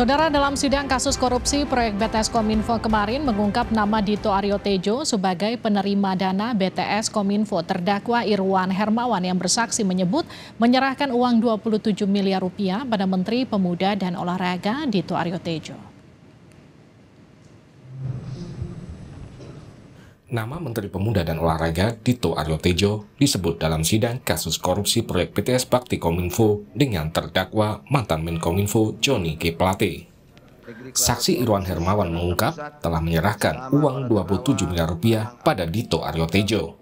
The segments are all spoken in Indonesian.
Saudara, dalam sidang kasus korupsi proyek BTS Kominfo kemarin mengungkap nama Dito Aryo Tejo sebagai penerima dana BTS Kominfo. Terdakwa Irwan Hermawan yang bersaksi menyebut menyerahkan uang 27 miliar rupiah pada Menteri Pemuda dan Olahraga Dito Aryo Tejo. Nama Menteri Pemuda dan Olahraga Dito Aryo Tejo disebut dalam sidang kasus korupsi proyek BTS Bakti Kominfo dengan terdakwa mantan Menkominfo Johnny G. Plate. Saksi Irwan Hermawan mengungkap telah menyerahkan uang 27 miliar rupiah pada Dito Aryo Tejo.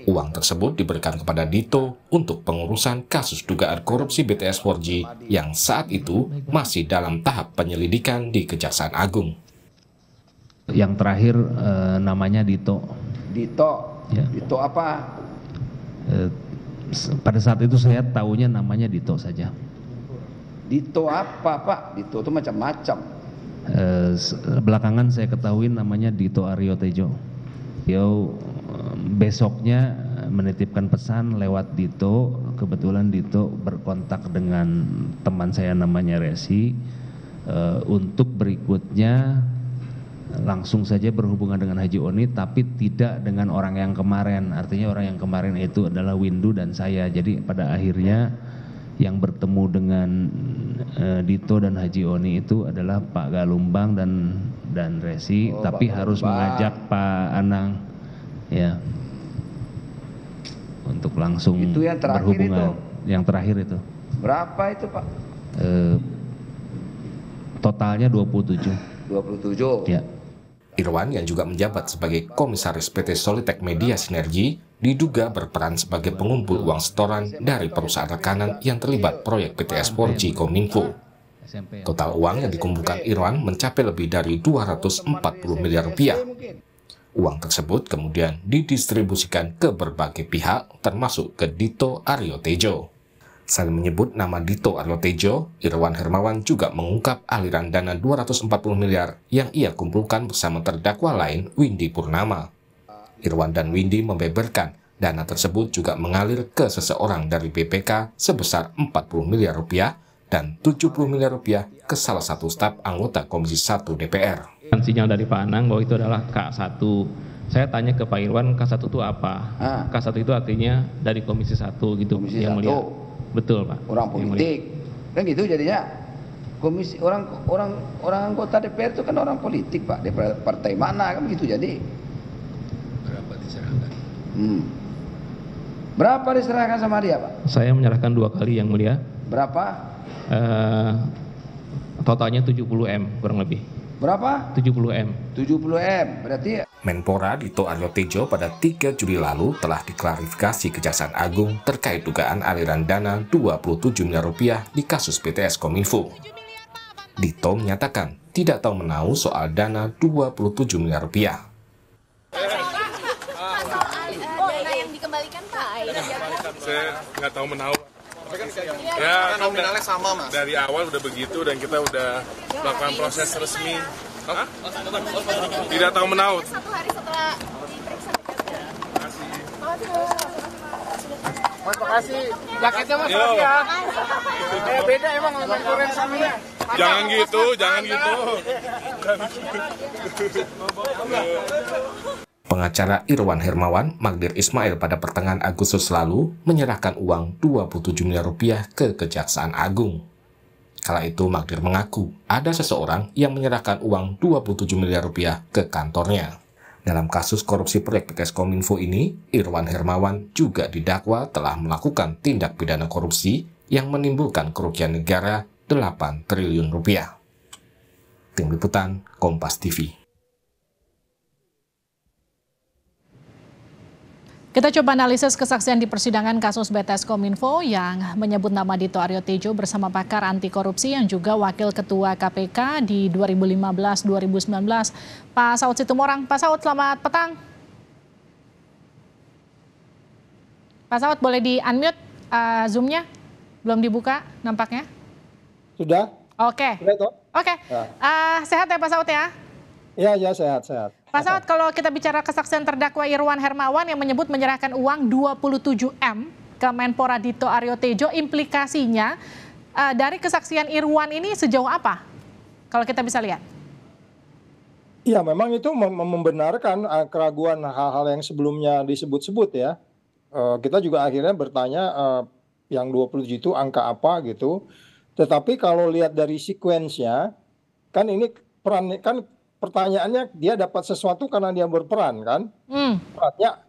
Uang tersebut diberikan kepada Dito untuk pengurusan kasus dugaan korupsi BTS 4G yang saat itu masih dalam tahap penyelidikan di Kejaksaan Agung. Yang terakhir namanya Dito. Dito, ya. Dito apa? Pada saat itu saya tahunya namanya Dito saja. Dito apa, Pak? Dito itu macam-macam. Belakangan saya ketahui namanya Dito Aryo Tejo. Dia besoknya menitipkan pesan lewat Dito. Kebetulan Dito berkontak dengan teman saya namanya Resi. Untuk berikutnya langsung saja berhubungan dengan Haji Oni, tapi tidak dengan orang yang kemarin. Artinya orang yang kemarin itu adalah Windu dan saya. Jadi pada akhirnya yang bertemu dengan Dito dan Haji Oni itu adalah Pak Galumbang dan Resi, tapi Pak harus mengajak Pak Anang ya untuk langsung itu yang berhubungan. Itu. Yang terakhir itu. Berapa itu, Pak? Totalnya 27. 27. Ya. Irwan yang juga menjabat sebagai komisaris PT Solitek Media Sinergi diduga berperan sebagai pengumpul uang setoran dari perusahaan rekanan yang terlibat proyek BTS 4G Kominfo. Total uang yang dikumpulkan Irwan mencapai lebih dari 240 miliar rupiah. Uang tersebut kemudian didistribusikan ke berbagai pihak termasuk ke Dito Aryo Tejo. Selain menyebut nama Dito Aryo Tejo, Irwan Hermawan juga mengungkap aliran dana 240 miliar yang ia kumpulkan bersama terdakwa lain Windy Purnama. Irwan dan Windy membeberkan dana tersebut juga mengalir ke seseorang dari BPK sebesar 40 miliar rupiah dan 70 miliar rupiah ke salah satu staf anggota Komisi 1 DPR. Sinyal dari Pak Anang bahwa itu adalah K1. Saya tanya ke Pak Irwan, K1 itu apa? K1 itu artinya dari Komisi 1 gitu. Komisi yang 1. Mulia. Betul, Pak. Orang politik. Kan gitu jadinya. Komisi orang anggota DPR itu kan orang politik, Pak. DPR partai mana kan gitu jadi. Berapa diserahkan? Berapa diserahkan sama dia, Pak? Saya menyerahkan 2 kali yang mulia. Berapa? Totalnya 70 M kurang lebih. Berapa? 70 M. 70 M. Berarti Menpora Dito Aryo Tejo pada 3 Juli lalu telah diklarifikasi Kejaksaan Agung terkait dugaan aliran dana 27 miliar rupiah di kasus BTS Kominfo. Dito menyatakan tidak tahu menahu soal dana 27 miliar rupiah. Dana yang dikembalikan, Pak. Saya nggak tahu menahu. Ya, nominalnya sama, Mas. Dari awal udah begitu dan kita udah melakukan proses resmi. Hah? Tidak tahu menahu. 1 hari setelah diperiksa. Mas, makasih. Jaketnya Mas ya. Beda emang ukuran samanya. Jangan gitu, jangan gitu. Pengacara Irwan Hermawan, Magdir Ismail pada pertengahan Agustus lalu menyerahkan uang 27 miliar rupiah ke Kejaksaan Agung. Kala itu Magdir mengaku ada seseorang yang menyerahkan uang 27 miliar rupiah ke kantornya. Dalam kasus korupsi proyek BTS Kominfo ini, Irwan Hermawan juga didakwa telah melakukan tindak pidana korupsi yang menimbulkan kerugian negara 8 triliun rupiah. Tim Liputan, Kompas TV. Kita coba analisis kesaksian di persidangan kasus BTS Kominfo yang menyebut nama Dito Aryo Tejo bersama pakar anti korupsi yang juga wakil ketua KPK di 2015-2019, Pak Saud Situmorang. Pak Saud, selamat petang. Pak Saud, boleh di-unmute Zoom-nya? Belum dibuka nampaknya? Sudah? Oke. Oke. Sehat ya Pak Saud ya? Iya, sehat. Pak Saud, kalau kita bicara kesaksian terdakwa Irwan Hermawan yang menyebut menyerahkan uang 27 M ke Menpora Dito Aryo Tejo, implikasinya dari kesaksian Irwan ini sejauh apa? kalau kita bisa lihat? Iya, memang itu membenarkan keraguan hal-hal yang sebelumnya disebut-sebut ya. Kita juga akhirnya bertanya yang 27 itu angka apa gitu. Tetapi kalau lihat dari sekuensnya, kan ini perannya kan pertanyaannya dia dapat sesuatu karena dia berperan kan?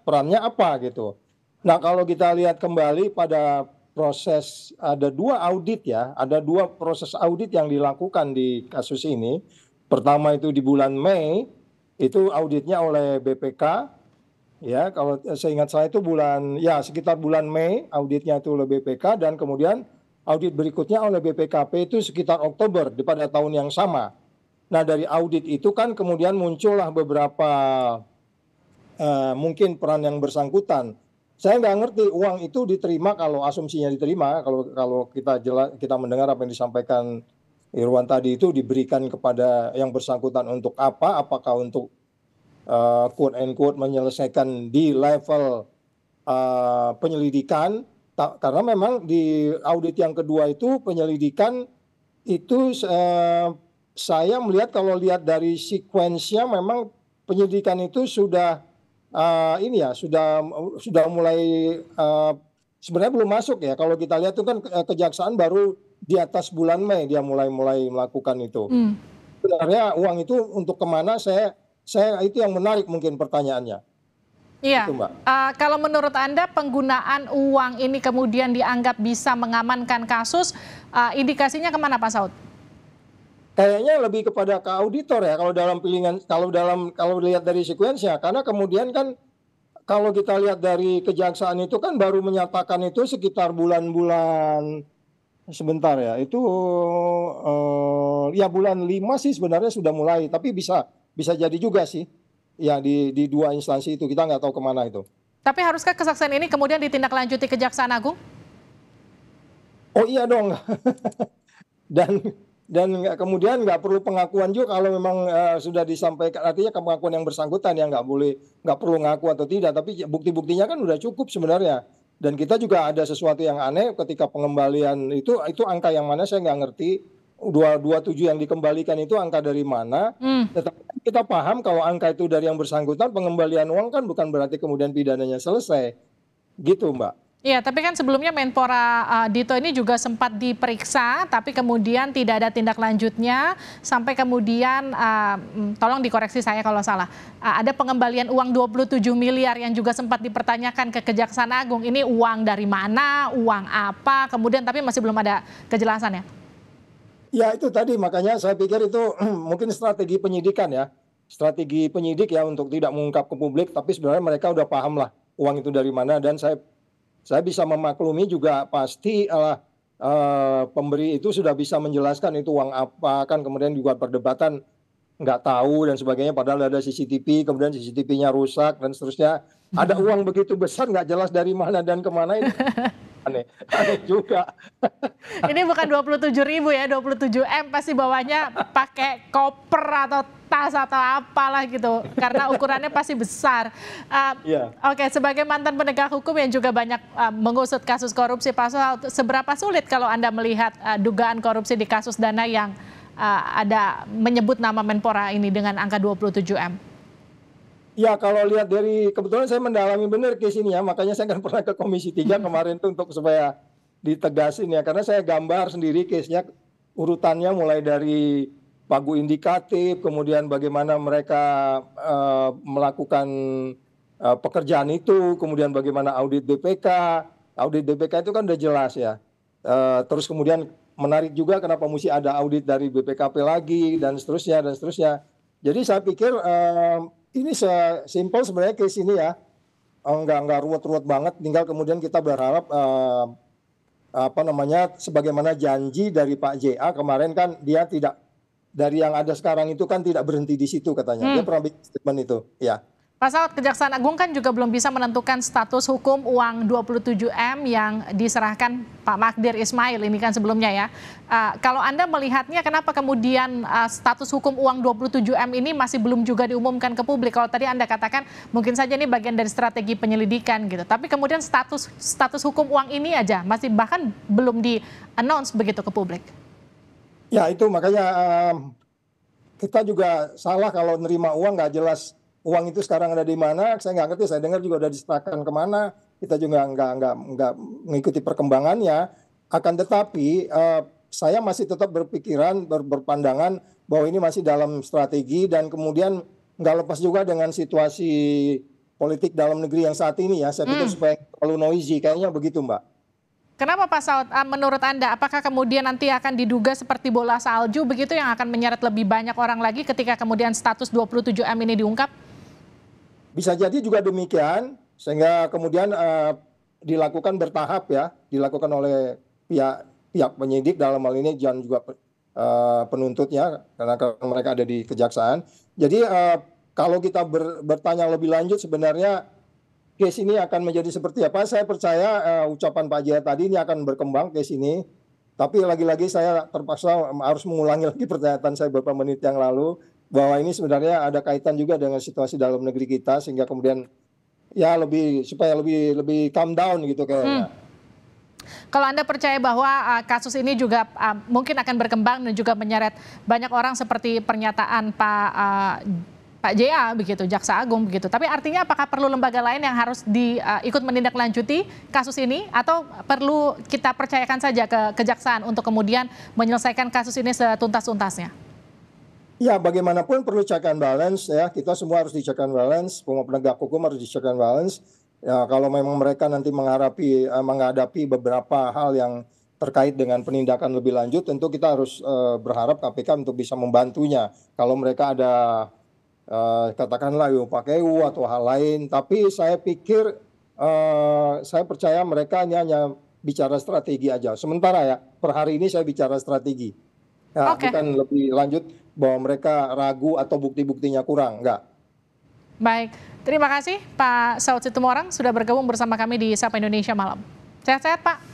Perannya apa gitu. Nah, kalau kita lihat kembali pada proses, ada 2 audit ya, ada 2 proses audit yang dilakukan di kasus ini. Pertama itu di bulan Mei, itu auditnya oleh BPK, ya kalau seingat saya itu sekitar bulan Mei auditnya itu oleh BPK, dan kemudian audit berikutnya oleh BPKP itu sekitar Oktober pada tahun yang sama. Nah, dari audit itu kan kemudian muncullah beberapa mungkin peran yang bersangkutan. Saya nggak ngerti uang itu diterima, kalau asumsinya diterima, kalau kita mendengar apa yang disampaikan Irwan tadi, itu diberikan kepada yang bersangkutan untuk apa? Apakah untuk quote and quote menyelesaikan di level penyelidikan? Karena memang di audit yang kedua itu penyelidikan itu saya melihat, kalau lihat dari sekuensnya, memang penyelidikan itu sudah sudah mulai sebenarnya belum masuk ya. Kalau kita lihat itu kan kejaksaan baru di atas bulan Mei dia mulai melakukan itu. Sebenarnya uang itu untuk kemana, saya itu yang menarik mungkin pertanyaannya. Iya, itu, Mbak. Kalau menurut Anda penggunaan uang ini kemudian dianggap bisa mengamankan kasus, indikasinya kemana Pak Saud? Kayaknya lebih kepada ke auditor ya, kalau lihat dari sekuensnya, karena kemudian kan kalau kita lihat dari kejaksaan itu kan baru menyatakan itu sekitar bulan-bulan sebentar ya, itu ya bulan 5 sih sebenarnya sudah mulai, tapi bisa jadi juga sih ya di 2 instansi itu, kita nggak tahu kemana itu. Tapi haruskah kesaksian ini kemudian ditindaklanjuti Kejaksaan Agung? Oh iya dong. dan kemudian nggak perlu pengakuan juga kalau memang sudah disampaikan, artinya pengakuan yang bersangkutan ya, nggak perlu ngaku atau tidak, tapi bukti-buktinya kan udah cukup sebenarnya. Dan kita juga ada sesuatu yang aneh ketika pengembalian itu angka yang mana saya nggak ngerti. 27 yang dikembalikan itu angka dari mana? Tetapi kita paham kalau angka itu dari yang bersangkutan, pengembalian uang kan bukan berarti kemudian pidananya selesai, gitu Mbak. Iya, tapi kan sebelumnya Menpora Dito ini juga sempat diperiksa, tapi kemudian tidak ada tindak lanjutnya, sampai kemudian, tolong dikoreksi saya kalau salah, ada pengembalian uang 27 miliar yang juga sempat dipertanyakan ke Kejaksaan Agung. Ini uang dari mana, uang apa, kemudian tapi masih belum ada kejelasannya. Ya itu tadi, makanya saya pikir itu mungkin strategi penyidikan ya, strategi penyidik ya untuk tidak mengungkap ke publik, tapi sebenarnya mereka udah paham lah uang itu dari mana, dan saya bisa memaklumi juga pasti pemberi itu sudah bisa menjelaskan itu uang apa, kan kemudian juga perdebatan nggak tahu dan sebagainya, padahal ada CCTV, kemudian CCTV-nya rusak dan seterusnya. Ada uang begitu besar nggak jelas dari mana dan kemana, ini aneh juga. Ini bukan 27.000 ya, 27M pasti bawanya pakai koper atau tas atau apalah gitu, karena ukurannya pasti besar. Oke, sebagai mantan penegak hukum yang juga banyak mengusut kasus korupsi, Pak Saud, seberapa sulit kalau Anda melihat dugaan korupsi di kasus Dana yang ada menyebut nama Menpora ini dengan angka 27M? Ya, kalau lihat dari, kebetulan saya mendalami benar case ini ya, makanya saya kan pernah ke Komisi 3 kemarin tuh untuk supaya ditegasin ya, karena saya gambar sendiri case-nya, urutannya mulai dari pagu indikatif, kemudian bagaimana mereka melakukan pekerjaan itu, kemudian bagaimana audit BPK. Audit BPK itu kan udah jelas ya. Terus kemudian menarik juga kenapa mesti ada audit dari BPKP lagi, dan seterusnya, dan seterusnya. Jadi saya pikir ini sesimpel sebenarnya case ini ya, nggak ruwet-ruwet banget. Tinggal kemudian kita berharap sebagaimana janji dari Pak JA kemarin, kan dia tidak, dari yang ada sekarang itu kan tidak berhenti di situ katanya. Dia pernah bikin statement itu, ya. Pak Saud, Kejaksaan Agung kan juga belum bisa menentukan status hukum uang 27M yang diserahkan Pak Magdir Ismail ini kan sebelumnya ya. Kalau Anda melihatnya, kenapa kemudian status hukum uang 27M ini masih belum juga diumumkan ke publik? Kalau tadi Anda katakan mungkin saja ini bagian dari strategi penyelidikan gitu. Tapi kemudian status hukum uang ini aja masih bahkan belum di-announce begitu ke publik. Ya itu makanya kita juga salah kalau nerima uang nggak jelas uang itu sekarang ada di mana. Saya nggak ngerti. Saya dengar juga udah diserahkan kemana. Kita juga nggak mengikuti perkembangannya. Akan tetapi saya masih tetap berpikiran, berpandangan bahwa ini masih dalam strategi dan kemudian nggak lepas juga dengan situasi politik dalam negeri yang saat ini ya. Saya pikir supaya terlalu noisy, kayaknya begitu Mbak. Kenapa Pak Saud, menurut Anda, apakah kemudian nanti akan diduga seperti bola salju begitu yang akan menyeret lebih banyak orang lagi ketika kemudian status 27M ini diungkap? Bisa jadi juga demikian, sehingga kemudian dilakukan bertahap ya, dilakukan oleh pihak penyidik dalam hal ini dan juga penuntutnya, karena mereka ada di kejaksaan. Jadi kalau kita bertanya lebih lanjut sebenarnya case ini akan menjadi seperti apa? Saya percaya ucapan Pak Jaya tadi ini akan berkembang case ini. Tapi lagi-lagi saya terpaksa harus mengulangi lagi pernyataan saya beberapa menit yang lalu bahwa ini sebenarnya ada kaitan juga dengan situasi dalam negeri kita sehingga kemudian ya supaya lebih calm down gitu kayaknya. Kalau Anda percaya bahwa kasus ini juga mungkin akan berkembang dan juga menyeret banyak orang seperti pernyataan Pak JA begitu, Jaksa Agung begitu. Tapi artinya apakah perlu lembaga lain yang harus ikut menindaklanjuti kasus ini atau perlu kita percayakan saja ke kejaksaan untuk kemudian menyelesaikan kasus ini setuntas-tuntasnya? Ya, bagaimanapun perlu check and balance ya. Kita semua harus di check and balance, penegak hukum harus di check and balance. Ya, kalau memang mereka nanti menghadapi beberapa hal yang terkait dengan penindakan lebih lanjut, tentu kita harus berharap KPK untuk bisa membantunya. Kalau mereka ada katakanlah pakai atau hal lain, tapi saya pikir saya percaya mereka ini hanya bicara strategi aja. Sementara ya per hari ini saya bicara strategi, ya, bukan lebih lanjut bahwa mereka ragu atau bukti-buktinya kurang, enggak. Baik, terima kasih Pak Saud Situmorang sudah bergabung bersama kami di Sapa Indonesia Malam. Sehat-sehat Pak.